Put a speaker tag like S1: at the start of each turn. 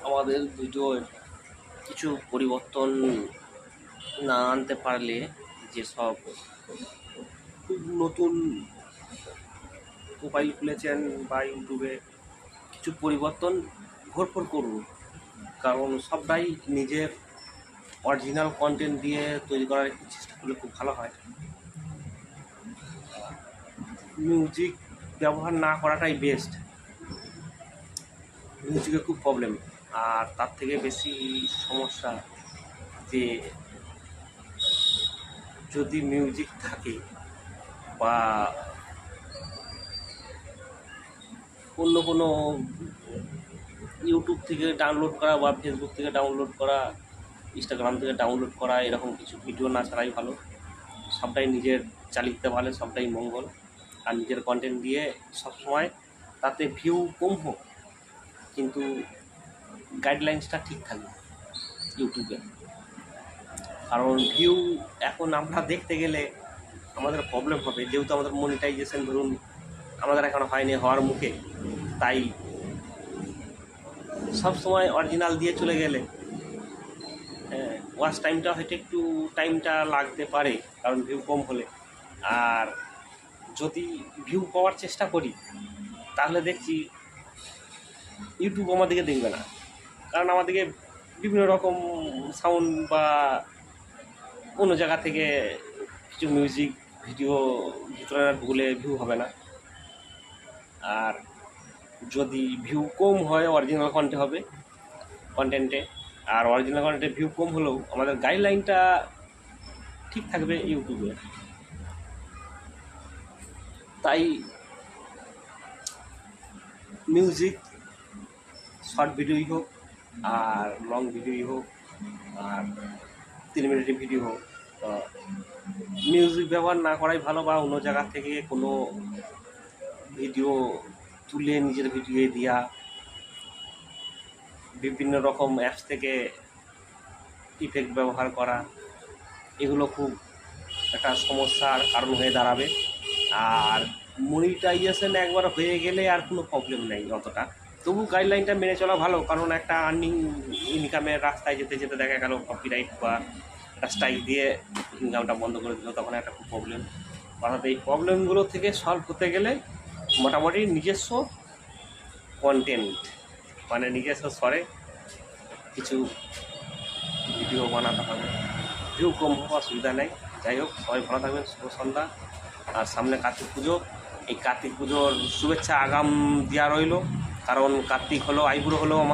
S1: আমাদের ভিডিওর কিছু পরিবর্তন না আনতে পারলে, যেসব খুব নতুন প্রোফাইল খুলেছেন বা ইউটিউবে, কিছু পরিবর্তন ভরপুর করুন। কারণ সবটাই নিজের অরিজিনাল কন্টেন্ট দিয়ে তৈরি করার একটু চেষ্টা করলে খুব ভালো হয়। মিউজিক ব্যবহার না করাটাই বেস্ট। মিউজিকে খুব প্রবলেম, আর তার থেকে বেশি সমস্যা যে যদি মিউজিক থাকে বা অন্য কোনো ইউটিউব থেকে ডাউনলোড করা বা ফেসবুক থেকে ডাউনলোড করা, ইনস্টাগ্রাম থেকে ডাউনলোড করা, এরকম কিছু ভিডিও না ছাড়াই ভালো। সবটাই নিজের চালিয়ে পারলে সবটাই মঙ্গল। আর নিজের কন্টেন্ট দিয়ে সবসময় তাতে ভিউ কম হোক, কিন্তু গাইডলাইন্সটা ঠিক থাকবে ইউটিউবে। কারণ ভিউ এখন আমরা দেখতে গেলে আমাদের প্রবলেম হবে, যেহেতু আমাদের মনিটাইজেশন ধরুন আমাদের এখন হয়নি, হওয়ার মুখে। তাই সব সময় অরিজিনাল দিয়ে চলে গেলে ওয়াচ টাইমটা হয়তো একটু টাইমটা লাগতে পারে, কারণ ভিউ কম হলে। আর যদি ভিউ পাওয়ার চেষ্টা করি তাহলে দেখছি ইউটিউব আমাদেরকে দেখবে না, কারণ আমাদেরকে বিভিন্ন রকম সাউন্ড বা অন্য জায়গা থেকে কিছু মিউজিক ভিডিও ভিতরে ঢুকলে ভিউ হবে না। আর যদি ভিউ কম হয় অরিজিনাল কন্টেন্টে, আর অরিজিনাল কন্টেন্টে ভিউ কম হলেও আমাদের গাইডলাইনটা ঠিক থাকবে ইউটিউবে। তাই মিউজিক শর্ট ভিডিওই হোক আর লং ভিডিওই হোক আর 3 মিনিটের ভিডিও হোক, তো মিউজিক ব্যবহার না করাই ভালো। বা অন্য জায়গা থেকে কোনো ভিডিও তুলে নিজের ভিডিও দেওয়া, বিভিন্ন রকম অ্যাপস থেকে ইফেক্ট ব্যবহার করা, এগুলো খুব একটা সমস্যার কারণ হয়ে দাঁড়াবে। আর মনিটাইজেশন একবার হয়ে গেলে আর কোনো প্রবলেম নেই অতটা, তবু গাইডলাইনটা মেনে চলা ভালো। কারণ একটা আর্নিং ইনকামের রাস্তায় যেতে যেতে দেখা গেল কপিরাইট বা একটা স্ট্রাইক দিয়ে ইনকামটা বন্ধ করে দিল, তখন একটা খুব প্রবলেম। অর্থাৎ এই প্রবলেমগুলো থেকে সলভ হতে গেলে মোটামুটি নিজস্ব কন্টেন্ট, মানে নিজস্ব স্বরে কিছু ভিডিও বানাতে হবে। ভিউ কম হোক অসুবিধা নেই। যাই হোক, সবাই ভালো থাকবেন। শুভ সন্ধ্যা। আর সামনে কার্তিক পুজো, এই কার্তিক পুজোর শুভেচ্ছা আগাম দেওয়া রইল। কারণ কার্তিক হলো আইবুড়ো হলো